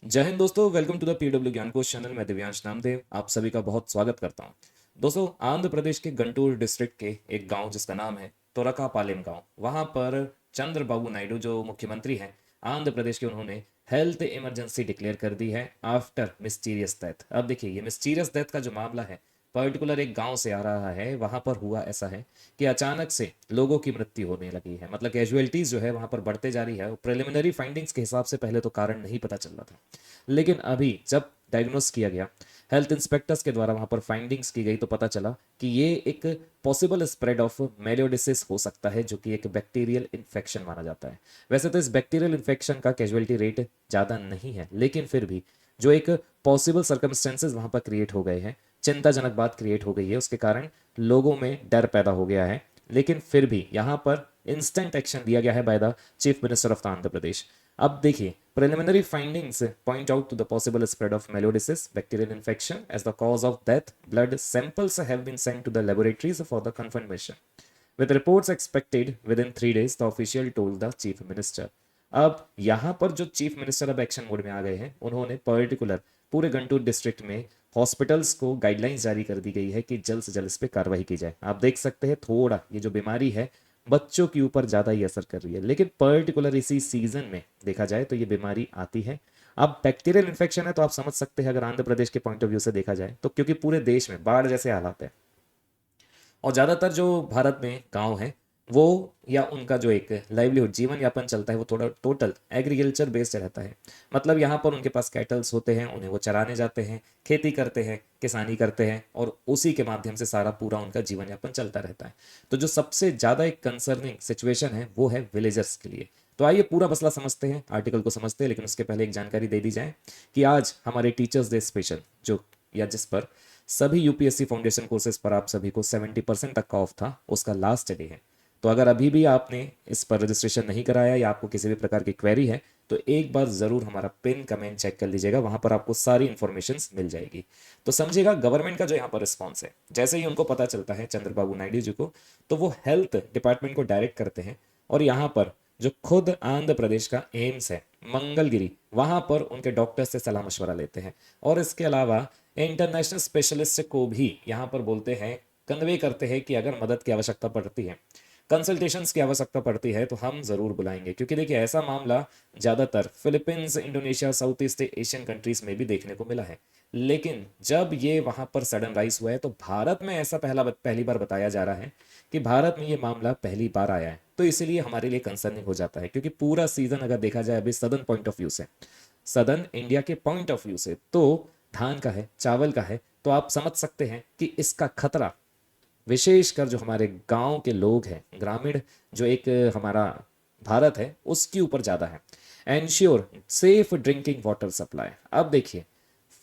जय हिंद दोस्तों, welcome to the PW ज्ञान कोश चैनल। मैं दिव्यांश नामदेव आप सभी का बहुत स्वागत करता हूं। दोस्तों, आंध्र प्रदेश के गंटूर डिस्ट्रिक्ट के एक गांव जिसका नाम है तुरकापालेम गांव, वहां पर चंद्रबाबू नायडू जो मुख्यमंत्री हैं आंध्र प्रदेश के, उन्होंने हेल्थ इमरजेंसी डिक्लेयर कर दी है आफ्टर मिस्टीरियस डेथ। अब देखिए, ये मिस्टीरियस डेथ का जो मामला है पर्टिकुलर एक गांव से आ रहा है। वहां पर हुआ ऐसा है कि अचानक से लोगों की मृत्यु होने लगी है, मतलब कैजुअलिटीज जो है वहां पर बढ़ते जा रही है। प्रिलिमिनरी फाइंडिंग्स के हिसाब से पहले तो कारण नहीं पता चल रहा था, लेकिन अभी जब डायग्नोस किया गया, हेल्थ इंस्पेक्टर्स के द्वारा वहां पर फाइंडिंग्स की गई, तो पता चला कि ये एक पॉसिबल स्प्रेड ऑफ मेलियोडिसिस हो सकता है, जो कि एक बैक्टीरियल इन्फेक्शन माना जाता है। वैसे तो इस बैक्टीरियल इन्फेक्शन का कैजुअलिटी रेट ज़्यादा नहीं है, लेकिन फिर भी जो एक पॉसिबल सर्कमस्टेंसेज वहां पर क्रिएट हो गए हैं, चिंताजनक बात क्रिएट हो गई है, उसके कारण लोगों में डर पैदा हो गया है। लेकिन फिर भी यहाँ पर इंस्टेंट एक्शन लिया गया है by the chief minister of the Andhra Pradesh. अब देखिए, preliminary findings point out to the possible spread of melioidosis bacterial infection as the cause of death. Blood samples have been sent to the laboratories for the confirmation, with reports expected within 3 days, the official told the chief minister. अब यहां पर जो chief minister अब action mode में आ गए हैं, उन्होंने particular पूरे गंटूर डिस्ट्रिक्ट में हॉस्पिटल्स को गाइडलाइंस जारी कर दी गई है कि जल्द से जल्द इस पर कार्रवाई की जाए। आप देख सकते हैं, थोड़ा ये जो बीमारी है बच्चों के ऊपर ज़्यादा ही असर कर रही है, लेकिन पर्टिकुलर इसी सीजन में देखा जाए तो ये बीमारी आती है। अब बैक्टीरियल इन्फेक्शन है तो आप समझ सकते हैं, अगर आंध्र प्रदेश के पॉइंट ऑफ व्यू से देखा जाए तो, क्योंकि पूरे देश में बाढ़ जैसे हालात है और ज़्यादातर जो भारत में गांव हैं वो, या उनका जो एक लाइवलीहुड जीवन यापन चलता है, वो थोड़ा टोटल एग्रीकल्चर बेस्ड रहता है। मतलब यहाँ पर उनके पास कैटल्स होते हैं, उन्हें वो चराने जाते हैं, खेती करते हैं, किसानी करते हैं, और उसी के माध्यम से सारा पूरा उनका जीवन यापन चलता रहता है। तो जो सबसे ज़्यादा एक कंसर्निंग सिचुएशन है वो है विलेजर्स के लिए। तो आइए पूरा मसला समझते हैं, आर्टिकल को समझते हैं, लेकिन उसके पहले एक जानकारी दे दी जाए कि आज हमारे टीचर्स डे स्पेशल जो, या जिस पर सभी यूपीएससी फाउंडेशन कोर्सेज पर आप सभी को 70% तक का ऑफ था, उसका लास्ट डे है। तो अगर अभी भी आपने इस पर रजिस्ट्रेशन नहीं कराया या आपको किसी भी प्रकार की क्वेरी है, तो एक बार जरूर हमारा पिन कमेंट चेक कर लीजिएगा, वहां पर आपको सारी इंफॉर्मेशन मिल जाएगी। तो समझिएगा, गवर्नमेंट का जो यहाँ पर रिस्पॉन्स है, जैसे ही उनको पता चलता है चंद्रबाबू नायडू जी को, तो वो हेल्थ डिपार्टमेंट को डायरेक्ट करते हैं, और यहाँ पर जो खुद आंध्र प्रदेश का एम्स है मंगलगिरी, वहां पर उनके डॉक्टर से सलाह मशवरा लेते हैं, और इसके अलावा इंटरनेशनल स्पेशलिस्ट को भी यहाँ पर बोलते हैं, कन्वे करते हैं कि अगर मदद की आवश्यकता पड़ती है, कंसल्टेशंस की आवश्यकता पड़ती है, तो हम ज़रूर बुलाएंगे। क्योंकि देखिए, ऐसा मामला ज़्यादातर Philippines, Indonesia, south east Asian countries में भी देखने को मिला है, लेकिन जब ये वहाँ पर सडन राइज हुआ है, तो भारत में ऐसा पहली बार बताया जा रहा है कि भारत में ये मामला पहली बार आया है। तो इसीलिए हमारे लिए कंसर्निंग हो जाता है, क्योंकि पूरा सीजन अगर देखा जाए अभी सदर्न पॉइंट ऑफ व्यू से, सदर्न इंडिया के पॉइंट ऑफ व्यू से, तो धान का है, चावल का है, तो आप समझ सकते हैं कि इसका खतरा विशेषकर जो हमारे गांव के लोग हैं, ग्रामीण जो एक हमारा भारत है, उसके ऊपर ज़्यादा है। Ensure safe drinking water supply. अब देखिए,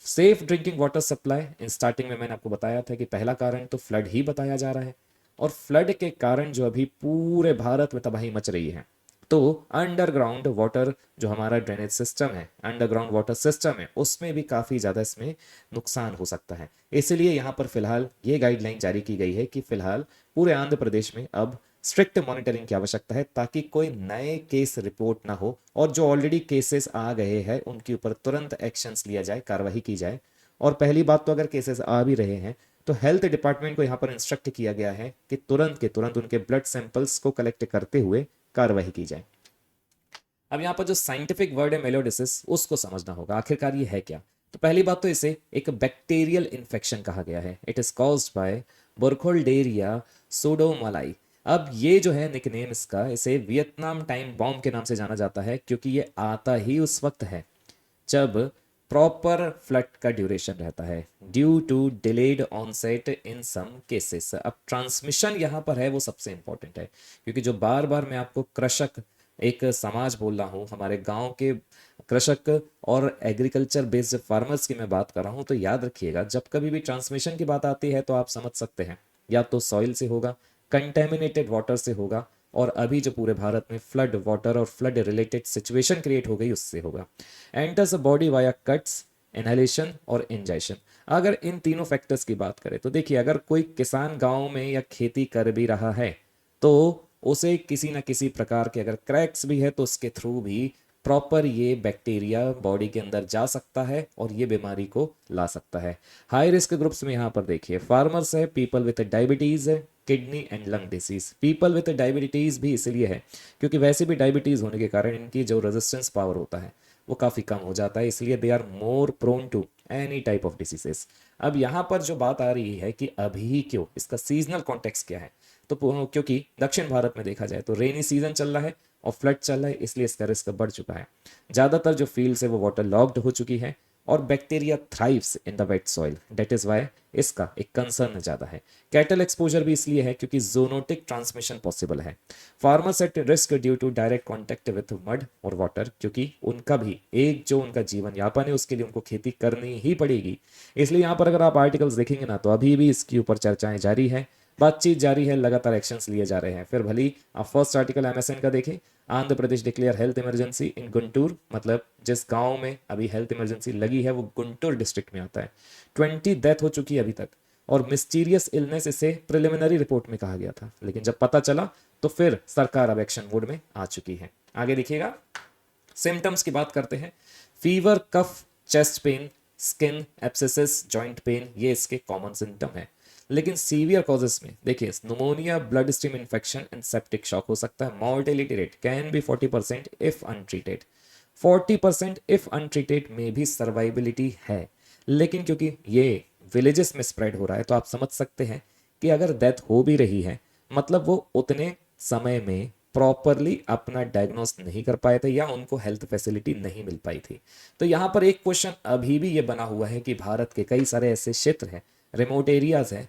safe drinking water supply, in starting में मैंने आपको बताया था कि पहला कारण तो फ्लड ही बताया जा रहा है, और फ्लड के कारण जो अभी पूरे भारत में तबाही मच रही है, तो अंडरग्राउंड वाटर जो हमारा ड्रेनेज सिस्टम है, अंडरग्राउंड वाटर सिस्टम है, उसमें भी काफ़ी ज़्यादा इसमें नुकसान हो सकता है। इसलिए यहाँ पर फिलहाल ये गाइडलाइन जारी की गई है कि फिलहाल पूरे आंध्र प्रदेश में अब स्ट्रिक्ट मॉनिटरिंग की आवश्यकता है, ताकि कोई नए केस रिपोर्ट ना हो, और जो ऑलरेडी केसेस आ गए हैं उनके ऊपर तुरंत एक्शंस लिया जाए, कार्रवाई की जाए। और पहली बात तो, अगर केसेस आ भी रहे हैं तो हेल्थ डिपार्टमेंट को यहाँ पर इंस्ट्रक्ट किया गया है कि तुरंत के तुरंत उनके ब्लड सैंपल्स को कलेक्ट करते हुए कार्रवाई की जाए। अब यहाँ पर जो साइंटिफिक वर्ड है मेलोडिसिस, उसको समझना होगा आखिरकार ये है क्या। तो पहली बात तो, इसे एक बैक्टीरियल इन्फेक्शन कहा गया है। It is caused by Burkholderia pseudomallei. अब ये जो है निकनेम इसका, इसे वियतनाम टाइम बॉम्ब के नाम से जाना जाता है, क्योंकि ये आता ही उस वक्त है जब प्रॉपर फ्लड का ड्यूरेशन रहता है, due to delayed onset in some cases. अब ट्रांसमिशन यहाँ पर है वो सबसे इंपॉर्टेंट है, क्योंकि जो बार बार मैं आपको कृषक एक समाज बोल रहा हूँ, हमारे गांव के कृषक और एग्रीकल्चर बेस्ड फार्मर्स की मैं बात कर रहा हूँ, तो याद रखिएगा, जब कभी भी ट्रांसमिशन की बात आती है तो आप समझ सकते हैं, या तो सॉइल से होगा, कंटेमिनेटेड वाटर से होगा, और अभी जो पूरे भारत में फ्लड वाटर और फ्लड रिलेटेड सिचुएशन क्रिएट हो गई उससे होगा। Enters body via cuts, inhalation और इंजेक्शन। अगर इन तीनों फैक्टर्स की बात करें तो देखिए, अगर कोई किसान गांव में या खेती कर भी रहा है, तो उसे किसी ना किसी प्रकार के अगर क्रैक्स भी है तो उसके थ्रू भी प्रॉपर ये बैक्टीरिया बॉडी के अंदर जा सकता है और ये बीमारी को ला सकता है। हाई रिस्क ग्रुप्स में यहाँ पर देखिए फार्मर्स है, पीपल विथ डायबिटीज है, kidney and lung disease. People with diabetes भी इसलिए है क्योंकि वैसे भी डायबिटीज होने के कारण इनकी जो रेजिस्टेंस पावर होता है वो काफ़ी कम हो जाता है, इसलिए they are more prone to any type of diseases. अब यहाँ पर जो बात आ रही है कि अभी क्यों, इसका सीजनल कॉन्टेक्स्ट क्या है, तो क्योंकि दक्षिण भारत में देखा जाए तो रेनी सीजन चल रहा है और फ्लड चल रहा है, इसलिए इसका रिस्क बढ़ चुका है। ज़्यादातर जो फील्ड्स है वो वाटर लॉक्ड हो चुकी है और bacteria thrives in the wet soil, that is why इसका एक कंसर्न ज़्यादा है। कैटल एक्सपोजर भी इसलिए है क्योंकि जोनोटिक ट्रांसमिशन पॉसिबल है। Farmers at risk due to direct contact with mud और वाटर, क्योंकि उनका भी एक जो उनका जीवन यापन है उसके लिए उनको खेती करनी ही पड़ेगी। इसलिए यहाँ पर अगर आप आर्टिकल्स देखेंगे ना तो अभी भी इसके ऊपर चर्चाएं जारी है, बातचीत जारी है, लगातार एक्शंस लिए जा रहे हैं। फिर भली आप फर्स्ट आर्टिकल एमएसएन का देखें, Andhra Pradesh declare health emergency in Guntur, मतलब जिस गांव में अभी हेल्थ इमरजेंसी लगी है वो गुंटूर डिस्ट्रिक्ट में आता है। 20 डेथ हो चुकी है अभी तक और मिस्टीरियस इलनेस इसे प्रिलिमिनरी रिपोर्ट में कहा गया था, लेकिन जब पता चला तो फिर सरकार अब एक्शन मोड में आ चुकी है। आगे देखिएगा, सिम्टम्स की बात करते हैं। Fever, cough, chest pain, skin abscesses, joint pain, ये इसके कॉमन सिम्टम है। लेकिन सीवियर कॉजेस में देखिए pneumonia, blood stream infection and septic shock हो सकता है। Mortality rate can be 40% if untreated. 40% if untreated में भी सर्वाइबिलिटी है, लेकिन क्योंकि ये विलेजेस में स्प्रेड हो रहा है तो आप समझ सकते हैं कि अगर डेथ हो भी रही है मतलब वो उतने समय में प्रॉपरली अपना डायग्नोस नहीं कर पाए थे या उनको हेल्थ फैसिलिटी नहीं मिल पाई थी। तो यहाँ पर एक क्वेश्चन अभी भी ये बना हुआ है कि भारत के कई सारे ऐसे क्षेत्र हैं, रिमोट एरियाज हैं,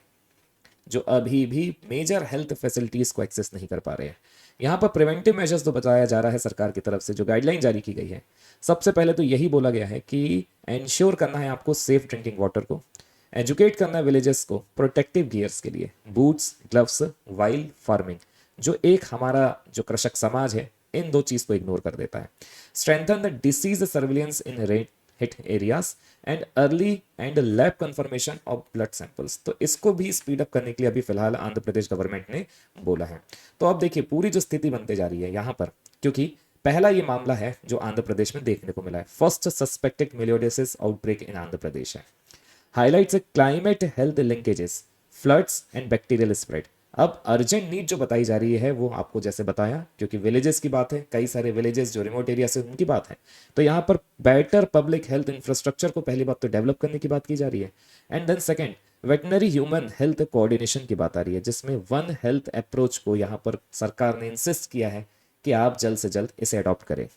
जो अभी भी मेजर हेल्थ फैसिलिटीज को एक्सेस नहीं कर पा रहे हैं। यहाँ पर प्रिवेंटिव मेजर्स तो बताया जा रहा है सरकार की तरफ से, जो गाइडलाइन जारी की गई है। सबसे पहले तो यही बोला गया है कि एंश्योर करना है आपको सेफ ड्रिंकिंग वाटर को, एजुकेट करना है विलेजेस को प्रोटेक्टिव गियर्स के लिए, बूट्स, ग्लव्स, वाइल्ड फार्मिंग, जो एक हमारा जो कृषक समाज है इन दो चीज को इग्नोर कर देता है। Strengthen the disease surveillance in rate hit areas and early and lab confirmation of blood samples, तो इसको भी स्पीड अप करने के लिए अभी फिलहाल आंध्र प्रदेश गवर्नमेंट ने बोला है। तो अब देखिए पूरी जो स्थिति बनते जा रही है यहाँ पर, क्योंकि पहला ये मामला है जो आंध्र प्रदेश में देखने को मिला है, first suspected melioidosis outbreak in Andhra Pradesh है। Highlights climate health linkages, floods and bacterial spread. अब अर्जेंट नीड जो बताई जा रही है वो आपको जैसे बताया, क्योंकि विलेजेस की बात है, कई सारे विलेजेस जो रिमोट एरिया से उनकी बात है, तो यहाँ पर बेटर पब्लिक हेल्थ इंफ्रास्ट्रक्चर को पहली बात तो डेवलप करने की बात की जा रही है। And then second, veterinary human health coordination की बात आ रही है, जिसमें वन हेल्थ अप्रोच को यहाँ पर सरकार ने इंसिस्ट किया है कि आप जल्द से जल्द इसे अडॉप्ट करें।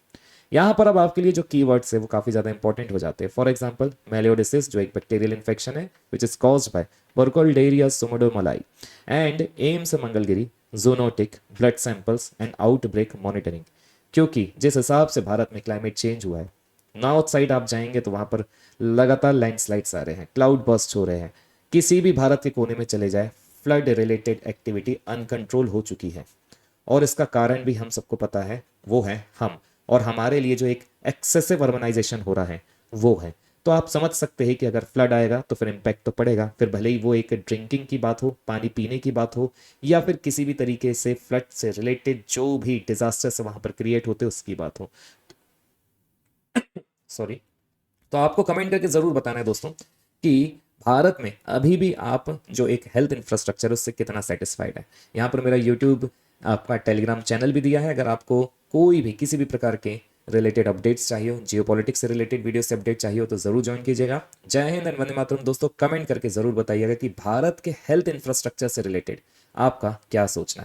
यहाँ पर अब आपके लिए जो कीवर्ड्स है वो काफ़ी ज़्यादा इंपॉर्टेंट हो जाते हैं। फॉर एग्जांपल मेलियोडिसिस, जो एक बैक्टीरियल इन्फेक्शन है which is caused by Burkholderia pseudomallei, and AIIMS Mangalagiri, zoonotic, blood samples and outbreak monitoring. क्योंकि जिस हिसाब से भारत में क्लाइमेट चेंज हुआ है, नॉर्थ साइड आप जाएंगे तो वहाँ पर लगातार लैंडस्लाइड्स आ रहे हैं, क्लाउड बर्स्ट हो रहे हैं, किसी भी भारत के कोने में चले जाए फ्लड रिलेटेड एक्टिविटी अनकंट्रोल हो चुकी है। और इसका कारण भी हम सबको पता है, वो है हम, और हमारे लिए जो एक एक्सेसिव अर्बनाइजेशन हो रहा है वो है। तो आप समझ सकते हैं कि अगर फ्लड आएगा तो फिर इम्पैक्ट तो पड़ेगा, फिर भले ही वो एक ड्रिंकिंग की बात हो, पानी पीने की बात हो, या फिर किसी भी तरीके से फ्लड से रिलेटेड जो भी डिजास्टर्स वहां पर क्रिएट होते उसकी बात हो। सॉरी। तो आपको कमेंट करके जरूर बताना है दोस्तों कि भारत में अभी भी आप जो एक हेल्थ इंफ्रास्ट्रक्चर है उससे कितना सेटिस्फाइड है। यहाँ पर मेरा यूट्यूब, आपका टेलीग्राम चैनल भी दिया है, अगर आपको कोई भी किसी भी प्रकार के रिलेटेड अपडेट्स चाहिए हो, जियोपॉलिटिक्स से रिलेटेड वीडियो से अपडेट चाहिए हो तो जरूर ज्वाइन कीजिएगा। जय हिंद एंड वंदे मातरम। दोस्तों कमेंट करके जरूर बताइएगा कि भारत के हेल्थ इंफ्रास्ट्रक्चर से रिलेटेड आपका क्या सोचना है।